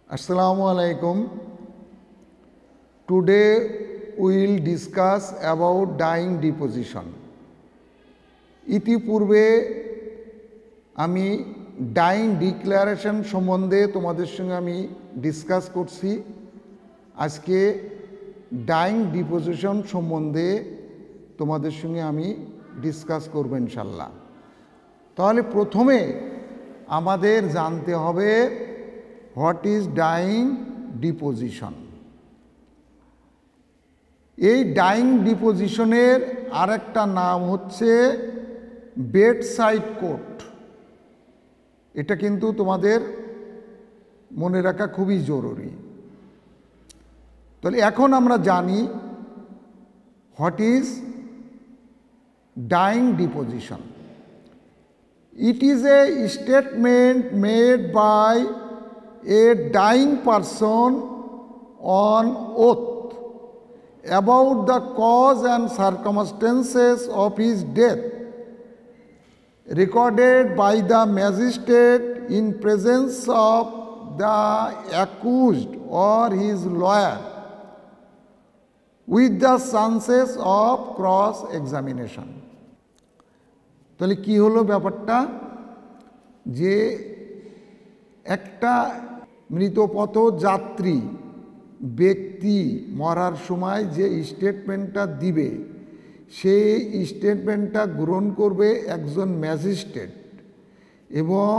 Assalamu alaikum. Today we will discuss about dying deposition. ইতিপূর্বে আমি dyeing declaration সম্বন্ধে তোমাদের সঙ্গে আমি ডিসকাস করছি। আজকে ডাইং ডিপোজিশন সম্বন্ধে তোমাদের সঙ্গে আমি ডিসকাস করব ইনশাল্লাহ। তাহলে প্রথমে আমাদের জানতে হবে হোয়াট ইজ ডাইং ডিপোজিশন। এই ডাইং ডিপোজিশনের আরেকটা নাম হচ্ছে বেড সাইড কোট। এটা কিন্তু তোমাদের মনে রাখা খুবই জরুরি। তাহলে এখন আমরা জানি what is dyeing deposition. It is a statement made by a dying person on oath about the cause and circumstances of his death, recorded by the magistrate in presence of the accused or his lawyer, with the chances of cross examination. তাহলে কি হলো ব্যাপারটা, যে একটা মৃতপথ যাত্রী ব্যক্তি মরার সময় যে স্টেটমেন্টটা দিবে, সেই স্টেটমেন্টটা গ্রহণ করবে একজন ম্যাজিস্ট্রেট, এবং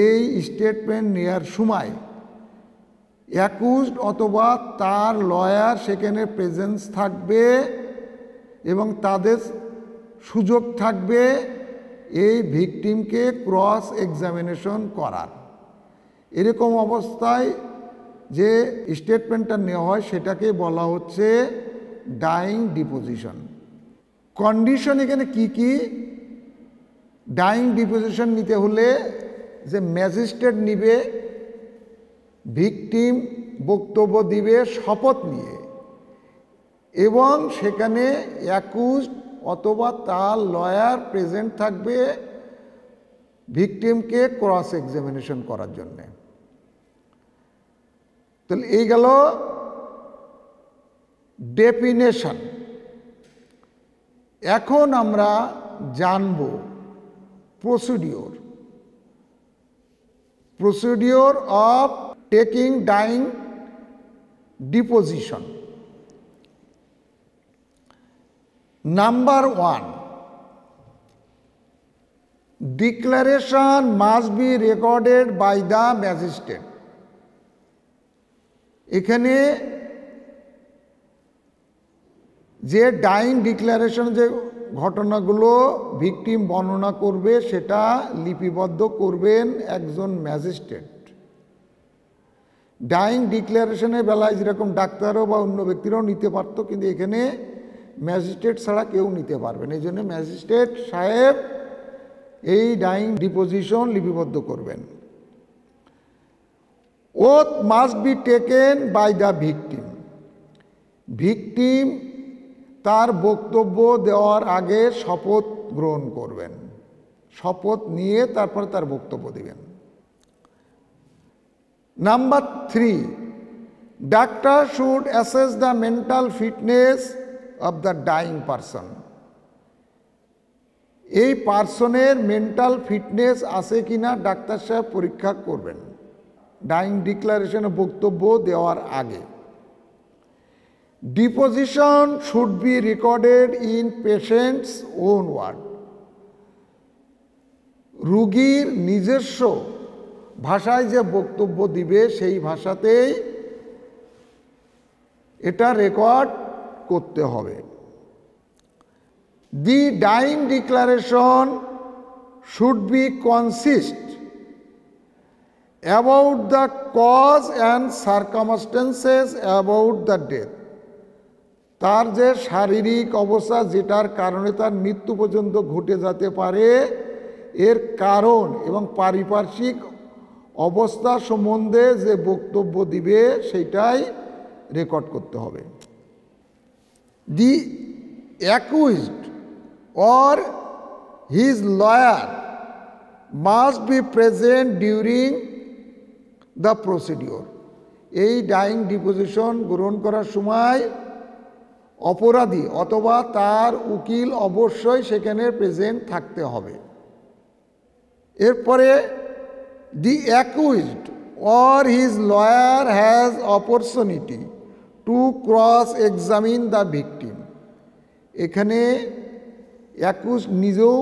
এই স্টেটমেন্ট নেওয়ার সময় অ্যাকুজড অথবা তার লয়ার সেখানে প্রেজেন্স থাকবে এবং তাদের সুযোগ থাকবে এই ভিকটিমকে ক্রস এক্সামিনেশন করার। এরকম অবস্থায় যে স্টেটমেন্টটা নেওয়া হয় সেটাকে বলা হচ্ছে ডাইং ডিপোজিশন। কন্ডিশন এখানে কি কি? ডাইং ডিপোজিশন নিতে হলে যে ম্যাজিস্ট্রেট নিবে, ভিকটিম বক্তব্য দিবে শপথ নিয়ে, এবং সেখানে অ্যাকুজড অথবা তার লয়ার প্রেজেন্ট থাকবে ভিকটিমকে ক্রস এক্সামিনেশন করার জন্য। তাহলে এই গেল ডেফিনেশন। এখন আমরা জানব procedure of taking dying deposition. Number 1, declaration must be recorded by the magistrate. এখানে যে ডাইং ডিক্লারেশন যে ঘটনাগুলো ভিকটিম বর্ণনা করবে সেটা লিপিবদ্ধ করবেন একজন ম্যাজিস্ট্রেট। ডাইং ডিক্লারেশনের বেলায় যেরকম ডাক্তারও বা অন্য ব্যক্তিরাও নিতে পারতো, কিন্তু এখানে ম্যাজিস্ট্রেট ছাড়া কেউ নিতে পারবেন। এই জন্য ম্যাজিস্ট্রেট সাহেব এই ডাইং ডিপোজিশন লিপিবদ্ধ করবেন। Oath must be taken by the victim. Victim তার বক্তব্য দেওয়ার আগে শপথ গ্রহণ করবেন, শপথ নিয়ে তারপরে তার বক্তব্য দিবেন। Number 3, doctor should assess the mental fitness of the dying person. এই পার্সনের মেন্টাল ফিটনেস আছে কিনা ডাক্তার সাহেব পরীক্ষা করবেন ডাইং ডিক্লারেশনে বক্তব্য দেওয়ার আগে। Deposition should be recorded in patient's own word. রোগীর নিজস্ব ভাষায় যে বক্তব্য দিবে সেই ভাষাতেই এটা রেকর্ড করতে হবে। The dying declaration should be consist about the cause and circumstances about the death. তার যে শারীরিক অবস্থা যেটার কারণে তার মৃত্যু পর্যন্ত ঘটে যেতে পারে, এর কারণ এবং পারিপার্শ্বিক অবস্থা সম্বন্ধে যে বক্তব্য দিবে সেটাই রেকর্ড করতে হবে। The accused or his lawyer must be present during the procedure. এই ডাইং ডিপোজিশন গ্রহণ করার সময় অপরাধী অথবা তার উকিল অবশ্যই সেখানে প্রেজেন্ট থাকতে হবে। এরপরে দি accused or his lawyer has opportunity to cross examine the victim। এখানে অ্যাকিউজ নিজেও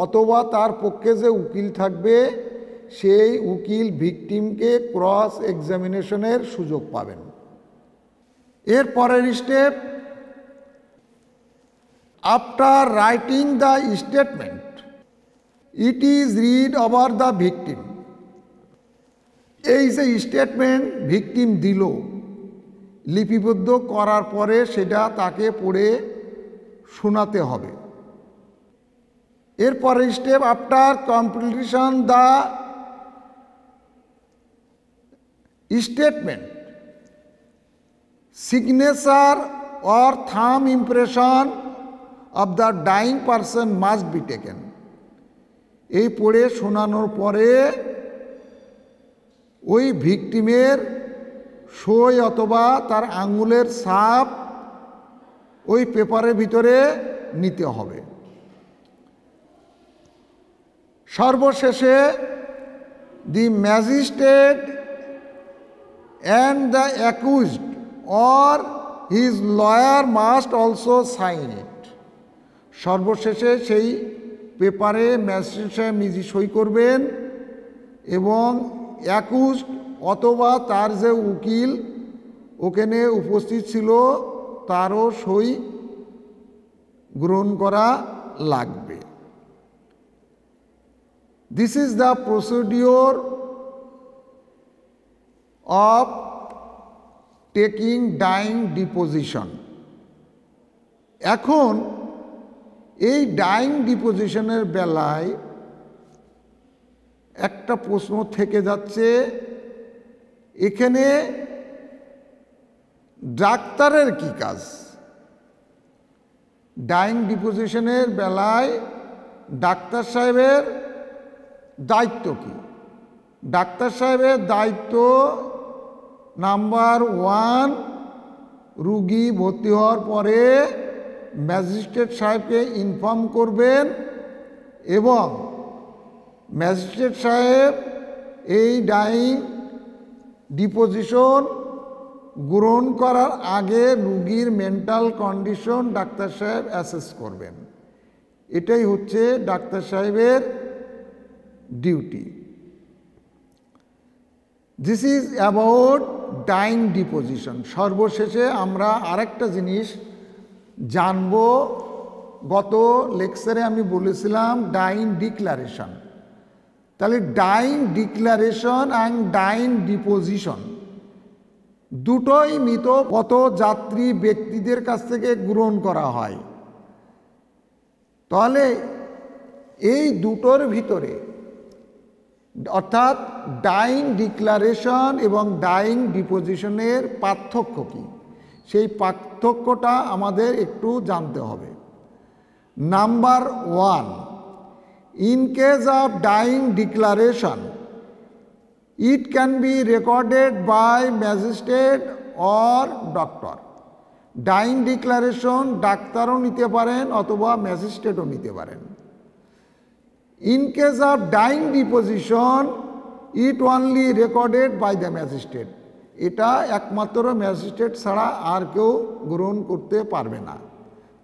অথবা তার পক্ষে যে উকিল থাকবে সেই উকিল ভিকটিমকে ক্রস এক্সামিনেশনের সুযোগ পাবেন। এর পরের step, after writing the statement it is read over the victim. এই যে স্টেটমেন্ট ভিকটিম দিল লিপিবদ্ধ করার পরে সেটা তাকে পড়ে শোনাতে হবে। এরপরে step, after completion the statement signature or থাম impression of the dyeing person must be taken. এই পড়ে শোনানোর পরে ওই ভিকটিমের সই অথবা তার আঙুলের ছাপ ওই পেপারের ভিতরে নিতে হবে। সর্বশেষে the magistrate and the accused or his lawyer must also sign it. সর্বশেষে সেই পেপারে ম্যাজিস্ট্রেট সাহেব নিজে সই করবেন এবং অ্যাকিউজড অথবা তার যে উকিল ওখানে উপস্থিত ছিল তারও সই গ্রহণ করা লাগবে। This is the procedure of taking dying deposition. এখন এই ডাইং ডিপোজিশনের বেলায় একটা প্রশ্ন থেকে যাচ্ছে, এখানে ডাক্তারের কি কাজ? ডাইং ডিপোজিশনের বেলায় ডাক্তার সাহেবের দায়িত্ব কি? ডাক্তার সাহেবের দায়িত্ব নাম্বার 1, রুগী ভর্তি হওয়ার পরে ম্যাজিস্ট্রেট সাহেবকে ইনফর্ম করবেন এবং ম্যাজিস্ট্রেট সাহেব এই ডাইং ডিপোজিশন গ্রহণ করার আগে রুগীর মেন্টাল কন্ডিশন ডাক্তার সাহেব অ্যাসেস করবেন। এটাই হচ্ছে ডাক্তার সাহেবের duty. This is about dying deposition. সর্বশেষে আমরা আরেকটা জিনিস জানব। গত লেকচারে আমি বলেছিলাম ডাইং ডিক্লারেশন। তাহলে dying declaration and dying deposition দুটোই মৃত পথযাত্রী ব্যক্তিদের কাছ থেকে গ্রহণ করা হয়। তাহলে এই দুটোর ভিতরে অর্থাৎ ডাইং ডিক্লারেশন এবং ডাইং ডিপোজিশনের পার্থক্য কী, সেই পার্থক্যটা আমাদের একটু জানতে হবে। Number 1, in case of dying declaration it can be recorded by magistrate or doctor। dying declaration ডাক্তারও নিতে পারেন অথবা ম্যাজিস্ট্রেটও নিতে পারেন। in case of dying deposition it only recorded by the magistrate। এটা একমাত্র ম্যাজিস্ট্রেট ছাড়া আর কেউ গ্রহণ করতে পারবে না।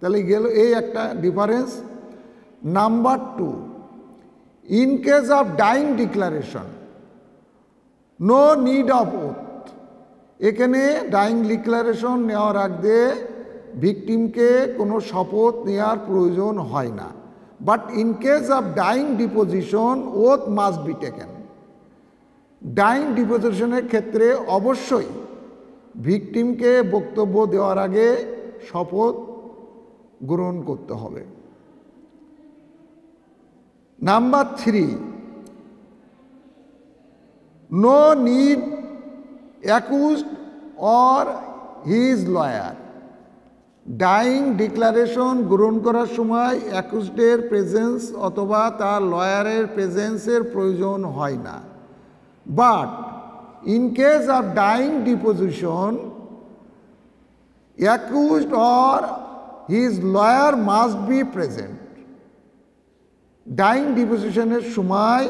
তাহলে গেল এই একটা difference. Number 2, in case of dying declaration no need of oath। এখানে ডাইং ডিক্লারেশন নেওয়ার আগে ভিকটিমকে কোনো শপথ নেওয়ার প্রয়োজন হয় না। But in case of dying deposition oath must be taken. Dying ডিপোজিশনের ক্ষেত্রে অবশ্যই ভিকটিমকে বক্তব্য দেওয়ার আগে শপথ গ্রহণ করতে হবে। Number 3, no need accused or his lawyer. Dying declaration গ্রহণ করার সময় অ্যাকিউজডের প্রেজেন্স অথবা তার লয়ারের প্রেজেন্সের প্রয়োজন হয় না। But in case of dying deposition, accused or his lawyer must be present. Dying ডিপোজিশনের সময়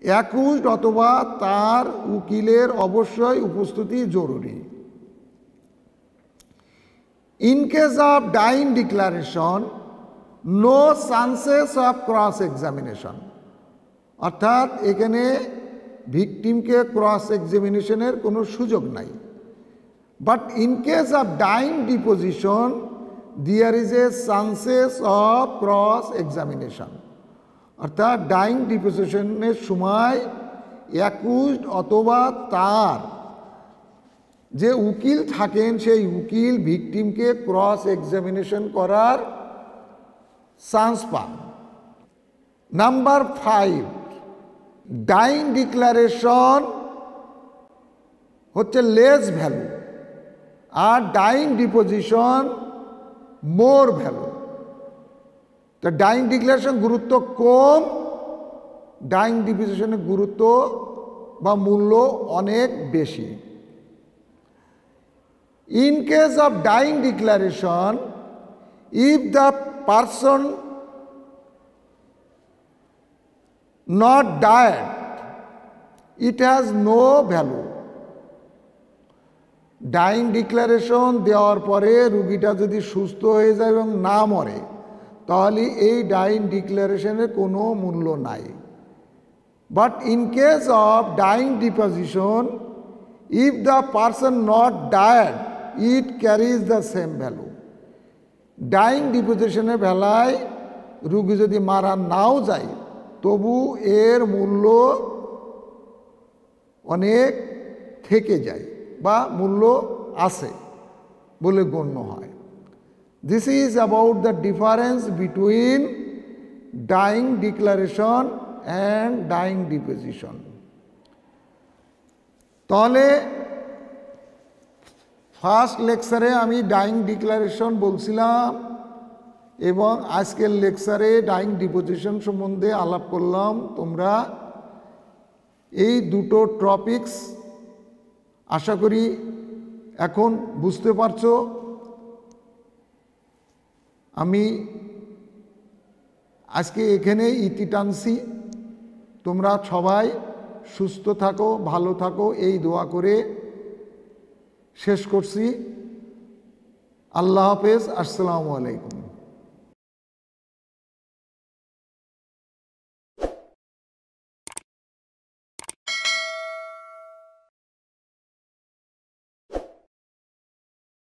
অ্যাকুজড অথবা তার উকিলের অবশ্যই উপস্থিতি জরুরি। In case of dying declaration, no chances of cross examination, অর্থাৎ এখানে ভিকটিমকে ক্রস এক্সামিনেশনের কোনো সুযোগ নাই। But in case of dying deposition there is a chances of cross examination, অর্থাৎ ডাইং ডিপোজিশনের সময় অ্যাকুজড অথবা তার যে উকিল থাকেন সেই উকিল ভিকটিমকে ক্রস এক্সামিনেশন করার চান্স পান। নাম্বার 5, ডাইং ডিক্লারেশন হচ্ছে লেস ভ্যালু আর ডাইং ডিপোজিশন মোর ভ্যালু। তো ডাইং ডিক্লারেশন গুরুত্ব কম, ডাইং ডিপোজিশনের গুরুত্ব বা মূল্য অনেক বেশি। In case of dying declaration, if the person not died, it has no value. Dying declaration দেওয়ার পরে রুগীটা যদি সুস্থ হয়ে যায় এবং না মরে, তাহলে এই ডাইং ডিক্লারেশনের কোনো মূল্য নাই। But in case of dying deposition, if the person not died, it carries the same value. Dying ডিপোজিশনের বেলায় রুগী যদি মারা নাও যায়, তবু এর মূল্য অনেক থেকে যায় বা মূল্য আছে বলে গণ্য হয়। This is about the difference between dying declaration and dying deposition. তাহলে ফার্স্ট লেকচারে আমি ডাইং ডিক্লারেশন বলছিলাম এবং আজকের লেকচারে ডাইং ডিপোজিশন সম্বন্ধে আলাপ করলাম। তোমরা এই দুটো টপিকস আশা করি এখন বুঝতে পারছো। আমি আজকে এখানে ইতি টানছি। তোমরা সবাই সুস্থ থাকো, ভালো থাকো, এই দোয়া করে শেষ করছি। আল্লাহ হাফেজ। আসসালামু আলাইকুম।